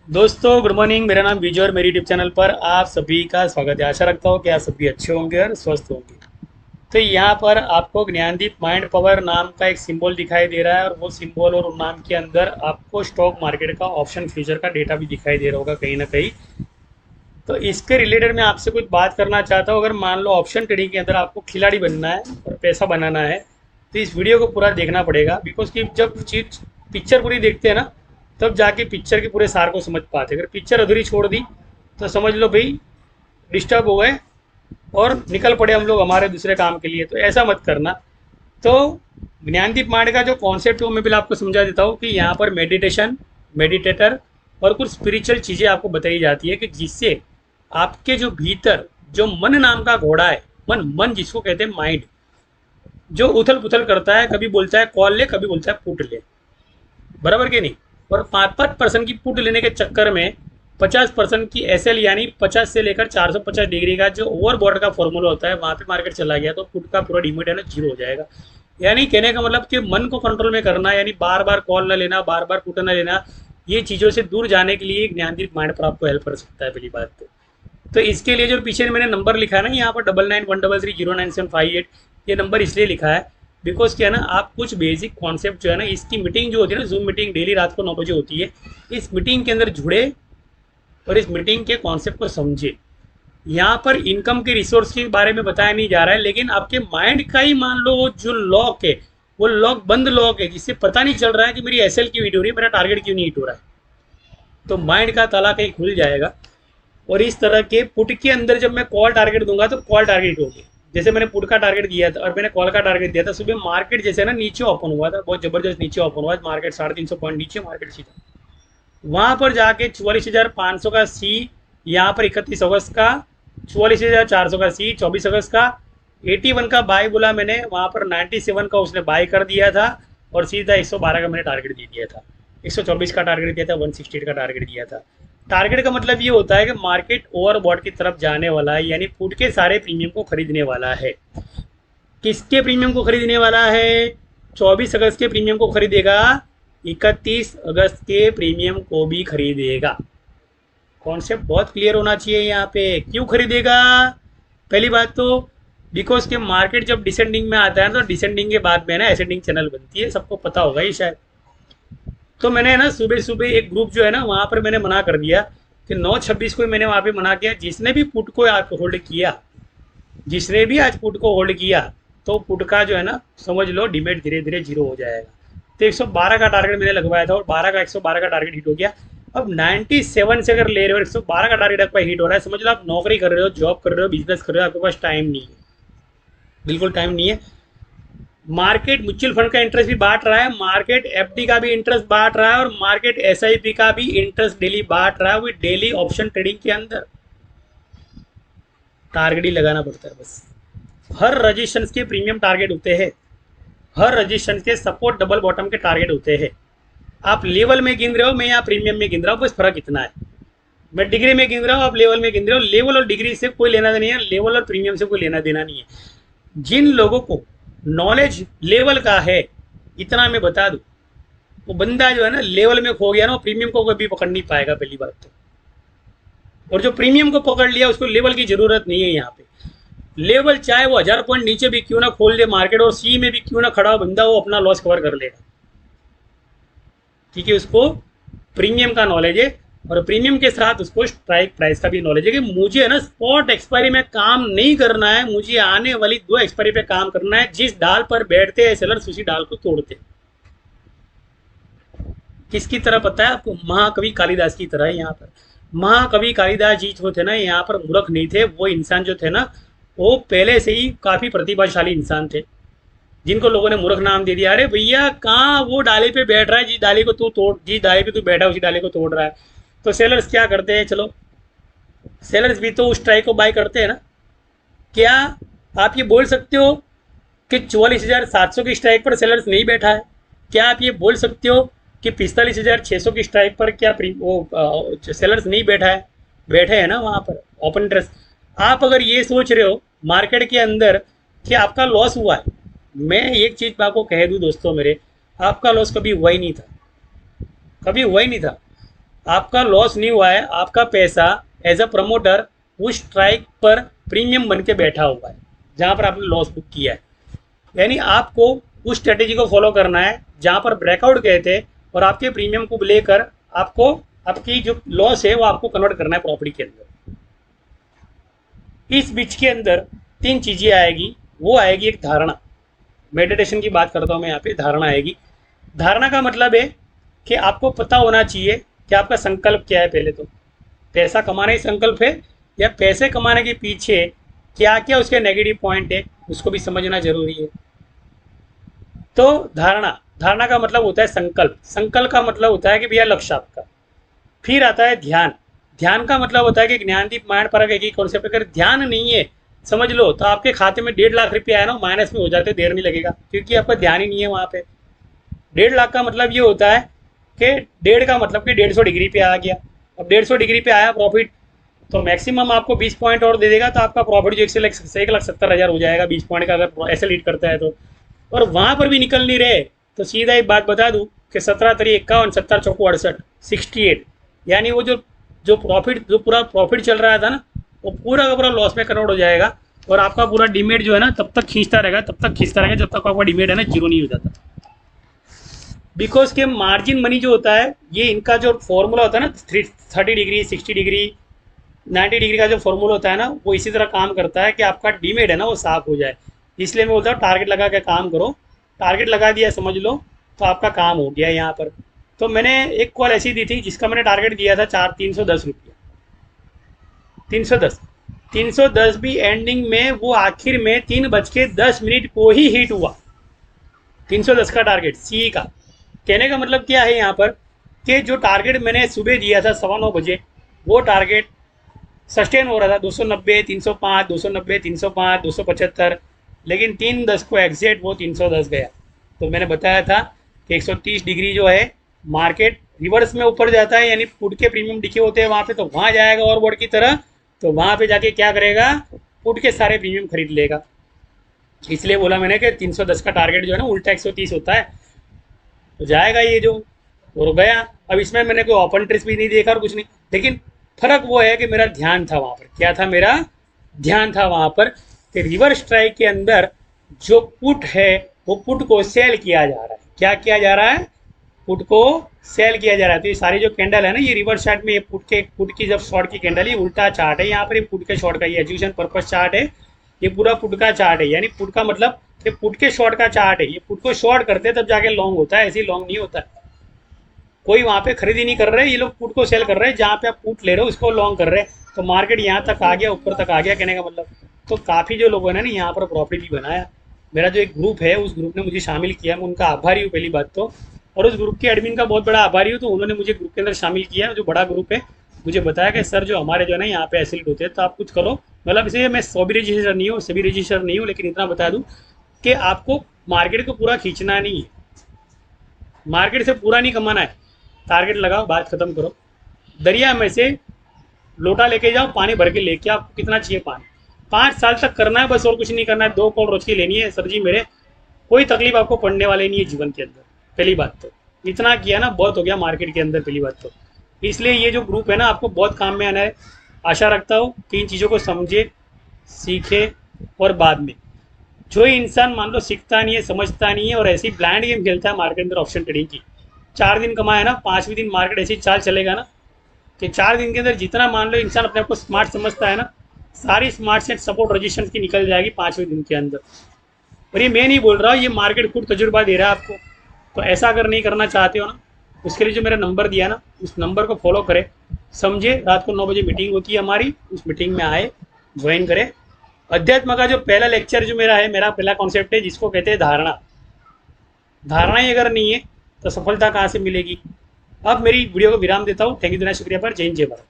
दोस्तों good morning. मेरा नाम विजय और मेरी यूट्यूब चैनल पर आप सभी का स्वागत है। आशा रखता हूँ कि आप सभी अच्छे होंगे और स्वस्थ होंगे। तो यहाँ पर आपको ज्ञानदीप माइंड पावर नाम का एक सिंबल दिखाई दे रहा है और वो सिंबल और उस नाम के अंदर आपको स्टॉक मार्केट का ऑप्शन फ्यूचर का डेटा भी दिखाई दे रहा होगा कहीं ना कहीं। तो इसके रिलेटेड मैं आपसे कुछ बात करना चाहता हूँ। अगर मान लो ऑप्शन ट्रेडिंग के अंदर आपको खिलाड़ी बनना है और पैसा बनाना है तो इस वीडियो को पूरा देखना पड़ेगा। बिकॉज कि जब चीज पिक्चर पूरी देखते हैं ना तब जाके पिक्चर के पूरे सार को समझ पाते हैं। अगर पिक्चर अधूरी छोड़ दी तो समझ लो भाई डिस्टर्ब हो गए और निकल पड़े हम लोग हमारे दूसरे काम के लिए। तो ऐसा मत करना। तो ज्ञानदीप मार्ड का जो कॉन्सेप्ट है वो मैं पहले आपको समझा देता हूँ कि यहाँ पर मेडिटेशन, मेडिटेटर और कुछ स्पिरिचुअल चीज़ें आपको बताई जाती है कि जिससे आपके जो भीतर जो मन नाम का घोड़ा है, मन मन जिसको कहते हैं माइंड, जो उथल पुथल करता है, कभी बोलता है कॉल ले, कभी बोलता है पुट ले, बराबर के नहीं। और 5% की पुट लेने के चक्कर में 50% की एसएल यानी 50 से लेकर 450 डिग्री का जो ओवरबॉट का फॉर्मूला होता है वहां पे मार्केट चला गया तो पुट का पूरा डिमिट है ना जीरो हो जाएगा। यानी कहने का मतलब कि मन को कंट्रोल में करना, यानी बार बार कॉल ना लेना, बार बार पुट ना लेना, ये चीज़ों से दूर जाने के लिए ज्ञानदीप माइंड पर आपको हेल्प कर सकता है पहली बात तो इसके लिए जो पीछे मैंने नंबर लिखा है ना यहाँ पर 9913309758, ये नंबर इसलिए लिखा है बिकॉज क्या है ना, आप कुछ बेसिक कॉन्सेप्ट जो है ना, इसकी मीटिंग जो होती है ना, जूम मीटिंग डेली रात को 9 बजे होती है, इस मीटिंग के अंदर जुड़े और इस मीटिंग के कॉन्सेप्ट को समझे। यहाँ पर इनकम के रिसोर्स के बारे में बताया नहीं जा रहा है, लेकिन आपके माइंड का ही मान लो वो जो लॉक है, वो लॉक बंद लॉक है जिससे पता नहीं चल रहा है कि मेरी एसएल क्यों हिट हो रही है, मेरा टारगेट क्यों नहीं हिट हो रहा है। तो माइंड का ताला कहीं खुल जाएगा। और इस तरह के पुट के अंदर जब मैं कॉल टारगेट दूंगा तो कॉल टारगेट होगी। जैसे मैंने पुट का टारगेट दिया था और मैंने कॉल का टारगेट दिया था, सुबह मार्केट जैसे ना नीचे ओपन हुआ था, बहुत जबरदस्त नीचे ओपन हुआ, मार्केट 350 पॉइंट नीचे मार्केट सीधा, वहां पर जाके 44,500 का सी, यहाँ पर 31 अगस्त का 44,400 का सी, 24 अगस्त का 81 का बाय बोला मैंने, वहां पर 97 का उसने बाय कर दिया था और सीधा 112 का मैंने टारगेट दे दिया था, 124 का टारगेट दिया था, 168 का टारगेट दिया था। टारगेट का मतलब ये होता है कि मार्केट ओवरबॉट की तरफ जाने वाला है, यानी पुट के सारे प्रीमियम को खरीदने वाला है। किसके प्रीमियम को खरीदने वाला है? 24 अगस्त के प्रीमियम को खरीदेगा, 31 अगस्त के प्रीमियम को भी खरीदेगा। कॉन्सेप्ट बहुत क्लियर होना चाहिए यहाँ पे। क्यों खरीदेगा? पहली बात तो बिकॉज के मार्केट जब डिसेंडिंग में आता है तो डिसेंडिंग के बाद में ना एसेंडिंग चैनल बनती है, सबको पता होगा ये शायद। तो मैंने ना सुबह सुबह एक ग्रुप जो है ना वहाँ पर मैंने मना कर दिया कि 9/26 को मैंने वहाँ पे मना किया, जिसने भी पुट को आज होल्ड किया, जिसने भी आज पुट को होल्ड किया तो पुट का जो है ना समझ लो डिमेट धीरे धीरे जीरो हो जाएगा। तो 112 का टारगेट मैंने लगवाया था और 112 का टारगेट हिट हो गया। अब 97 से अगर ले रहे हो, 112 का टारगेट आपका हिट हो रहा है, समझ लो आप नौकरी कर रहे हो, जॉब कर रहे हो, बिजनेस कर रहे हो, आपके पास टाइम नहीं है, बिल्कुल टाइम नहीं है। मार्केट म्यूचुअल फंड का इंटरेस्ट भी बांट रहा है, मार्केट एफडी का भी इंटरेस्ट बांट रहा है और मार्केट एसआईपी का भी इंटरेस्ट डेली बांट रहा है। वो डेली ऑप्शन ट्रेडिंग के अंदर टारगेट ही लगाना पड़ता है बस। हर रजिस्ट्रेशन के प्रीमियम टारगेट होते हैं, हर रजिस्ट्रेशन के सपोर्ट डबल बॉटम के टारगेट होते हैं। आप लेवल में गिन रहे हो, मैं यहाँ प्रीमियम में गिन रहा हूँ, बस फर्क इतना है। मैं डिग्री में गिन रहा हूँ, आप लेवल में गिन रहे हो। लेवल और डिग्री से कोई लेना देना नहीं है, लेवल और प्रीमियम से कोई लेना देना नहीं है। जिन लोगों को नॉलेज लेवल का है, इतना मैं बता दूं, वो बंदा जो है ना लेवल में खो गया ना, वो प्रीमियम को कभी पकड़ नहीं पाएगा पहली बात तो। और जो प्रीमियम को पकड़ लिया उसको लेवल की जरूरत नहीं है यहाँ पे। लेवल चाहे वो 1000 पॉइंट नीचे भी क्यों ना खोल दे मार्केट और सी में भी क्यों ना खड़ा हो बंदा, वो अपना लॉस कवर कर लेगा, क्योंकि उसको प्रीमियम का नॉलेज है और प्रीमियम के साथ उसको स्ट्राइक प्राइस का भी नॉलेज है कि मुझे है ना स्पॉट एक्सपायरी में काम नहीं करना है, मुझे आने वाली 2 एक्सपायरी पे काम करना है। जिस डाल पर बैठते हैं सेलर्स उसी डाल को तोड़ते हैं। किसकी तरह पता है आपको? महाकवि कालिदास की तरह है यहाँ पर। महाकवि कालिदास जी जो थे ना यहाँ पर मूर्ख नहीं थे, वो इंसान जो थे ना वो पहले से ही काफ़ी प्रतिभाशाली इंसान थे, जिनको लोगों ने मूर्ख नाम दे दिया। अरे भैया कहाँ वो डाले पे बैठ रहा है, जिस डाले को तू तोड़, जिस डाले पे तू बैठा है उसी डाले को तोड़ रहा है। तो सेलर्स क्या करते हैं? चलो सेलर्स भी तो उस ट्राई को बाय करते हैं ना। क्या आप ये बोल सकते हो कि 44,700 की स्ट्राइक पर सेलर्स नहीं बैठा है? क्या आप ये बोल सकते हो कि 45,600 की स्ट्राइक पर क्या सेलर्स नहीं बैठा है? बैठे हैं ना वहाँ पर ओपन इंटरेस्ट। आप अगर ये सोच रहे हो मार्केट के अंदर कि आपका लॉस हुआ है, मैं एक चीज़ आपको कह दूँ दोस्तों मेरे, आपका लॉस कभी हुआ ही नहीं था, कभी हुआ ही नहीं था। आपका लॉस नहीं हुआ है, आपका पैसा एज अ प्रमोटर उस स्ट्राइक पर प्रीमियम बन के बैठा हुआ है जहाँ पर आपने लॉस बुक किया है। यानी आपको उस स्ट्रेटेजी को फॉलो करना है जहाँ पर ब्रेकआउट गए थे और आपके प्रीमियम को लेकर आपको आपकी जो लॉस है वो आपको कन्वर्ट करना है प्रॉपर्टी के अंदर। इस बीच के अंदर तीन चीज़ें आएगी। वो आएगी एक धारणा, मेडिटेशन की बात करता हूँ मैं यहाँ पे, धारणा आएगी। धारणा का मतलब है कि आपको पता होना चाहिए कि आपका संकल्प क्या है। पहले तो पैसा कमाने ही संकल्प है या पैसे कमाने के पीछे क्या क्या उसके नेगेटिव पॉइंट है, उसको भी समझना जरूरी है। तो धारणा का मतलब होता है संकल्प, संकल्प का मतलब होता है कि भैया लक्ष्य आपका। फिर आता है ध्यान, ध्यान का मतलब होता है कि ज्ञानदीप माइंड पर एक ही कॉन्सेप्ट, अगर ध्यान नहीं है समझ लो तो आपके खाते में 1.5 लाख रुपये आया ना, माइनस में हो जाते, देर नहीं लगेगा, क्योंकि आपका ध्यान ही नहीं है वहाँ पे। 1.5 लाख का मतलब ये होता है कि 1.5 का मतलब कि 150 डिग्री पे आ गया। अब 150 डिग्री पे आया प्रॉफिट, तो मैक्सिमम आपको 20 पॉइंट और दे देगा, तो आपका प्रॉफिट जो 1,70,000 हो जाएगा 20 पॉइंट का, अगर ऐसे लीड करता है तो। और वहाँ पर भी निकल नहीं रहे तो सीधा एक बात बता दूँ कि 17×3=51, 17×4=68, 68, यानी वो जो जो पूरा प्रॉफिट चल रहा था ना, वो पूरा का पूरा लॉस में कन्वर्ट हो जाएगा। और आपका पूरा डिमेट जो है ना तब तक खींचता रहेगा जब तक आपका डिमेट है ना जीरो नहीं हो जाता। बिकॉज के मार्जिन मनी जो होता है, ये इनका जो फॉर्मूला होता है ना, 30 डिग्री, 60 डिग्री, 90 डिग्री का जो फॉर्मूला होता है ना, वो इसी तरह काम करता है कि आपका डिमेट है ना वो साफ हो जाए। इसलिए मैं बोलता हूँ टारगेट लगा के काम करो। टारगेट लगा दिया समझ लो तो आपका काम हो गया यहाँ पर। तो मैंने एक कॉल ऐसी दी थी जिसका मैंने टारगेट दिया था 310 रुपया, 310, 310 भी एंडिंग में वो आखिर में 3:10 को ही हिट हुआ। 310 का टारगेट सी का। कहने का मतलब क्या है यहाँ पर कि जो टारगेट मैंने सुबह दिया था 9:15 वो टारगेट सस्टेन हो रहा था 290, 305, 290, 305, 275, लेकिन 3:10 को एग्जैक्ट वो 310 गया। तो मैंने बताया था कि 130 डिग्री जो है मार्केट रिवर्स में ऊपर जाता है, यानी पुट के प्रीमियम दिखे होते हैं वहाँ पे, तो वहाँ जाएगा ओवरबॉट की तरह, तो वहाँ पे जाके क्या करेगा, पुट के सारे प्रीमियम खरीद लेगा। इसलिए बोला मैंने कि 310 का टारगेट जो है ना उल्टा 130 होता है, तो जाएगा ये जो, और गया। अब इसमें मैंने कोई ओपन इंटरेस्ट भी नहीं देखा और कुछ नहीं, लेकिन फर्क वो है कि मेरा ध्यान था वहाँ पर। क्या था मेरा ध्यान था वहाँ पर कि रिवर्स स्ट्राइक के अंदर जो पुट है वो पुट को सेल किया जा रहा है। क्या किया जा रहा है, पुट को सेल किया जा रहा है। तो ये सारी जो कैंडल है ना, ये रिवर्स चार्ट में, ये पुट की जब शॉर्ट की कैंडल, ये उल्टा चार्ट है। यहाँ पर ये पुट के शॉर्ट का ये एजुकेशन पर्पस चार्ट है, ये पूरा पुट का चार्ट है। यानी पुट का मतलब कि पुट के शॉर्ट का चार्ट है। ये पुट को शॉर्ट करते हैं तब जाके लॉन्ग होता है, ऐसे ही लॉन्ग नहीं होता है। कोई वहाँ पे खरीदी नहीं कर रहे, ये लोग पुट को सेल कर रहे हैं। जहाँ पे आप पुट ले रहे हो उसको लॉन्ग कर रहे हैं। तो मार्केट यहाँ तक आ गया, ऊपर तक आ गया, कहने का मतलब। तो काफ़ी जो लोगों ने ना यहाँ पर प्रॉफिट भी बनाया। मेरा जो एक ग्रुप है उस ग्रुप ने मुझे शामिल किया, मैं उनका आभारी हूँ पहली बात तो। और उस ग्रुप के एडमिन का बहुत बड़ा आभारी हूँ। तो उन्होंने मुझे ग्रुप के अंदर शामिल किया, जो बड़ा ग्रुप है, मुझे बताया कि सर जो हमारे जो है ना यहाँ पे एसिलेट होते हैं तो आप कुछ करो। मतलब इसे मैं 100 भी रजिस्टर नहीं हूँ, सभी रजिस्टर नहीं हूँ, लेकिन इतना बता दूँ कि आपको मार्केट को पूरा खींचना नहीं है, मार्केट से पूरा नहीं कमाना है। टारगेट लगाओ, बात खत्म करो। दरिया में से लोटा लेके जाओ, पानी भर के लेके आपको कितना चाहिए पानी, 5 साल तक करना है बस, और कुछ नहीं करना है। 2 कॉल रोज की लेनी है सर जी मेरे, कोई तकलीफ आपको पड़ने वाली नहीं है जीवन के अंदर। पहली बात तो इतना किया ना बहुत हो गया मार्केट के अंदर, पहली बात तो। इसलिए ये जो ग्रुप है ना आपको बहुत काम में आना है। आशा रखता हूँ कि इन चीज़ों को समझे, सीखे, और बाद में जो इंसान मान लो सीखता नहीं है, समझता नहीं है, और ऐसी ब्लाइंड गेम खेलता है मार्केट के अंदर ऑप्शन ट्रेडिंग की, 4 दिन कमाया ना, 5वें दिन मार्केट ऐसी चाल चलेगा ना कि 4 दिन के अंदर जितना मान लो इंसान अपने आप को स्मार्ट समझता है ना, सारी स्मार्ट सेट सपोर्ट रजिस्ट्रेशन की निकल जाएगी 5वें दिन के अंदर। और ये मैं नहीं बोल रहा हूँ, ये मार्केट खुद तजुर्बा दे रहा है आपको। तो ऐसा अगर नहीं करना चाहते हो ना, उसके लिए जो मेरा नंबर दिया ना, उस नंबर को फॉलो करें, समझे। रात को 9 बजे मीटिंग होती है हमारी, उस मीटिंग में आए, ज्वाइन करें। अध्यात्म का जो पहला लेक्चर जो मेरा है, मेरा पहला कॉन्सेप्ट है जिसको कहते हैं धारणा। धारणा ही अगर नहीं है तो सफलता कहाँ से मिलेगी। अब मेरी वीडियो को विराम देता हूँ। थैंक यू, शुक्रिया पर। जय हिंद, जय भारत।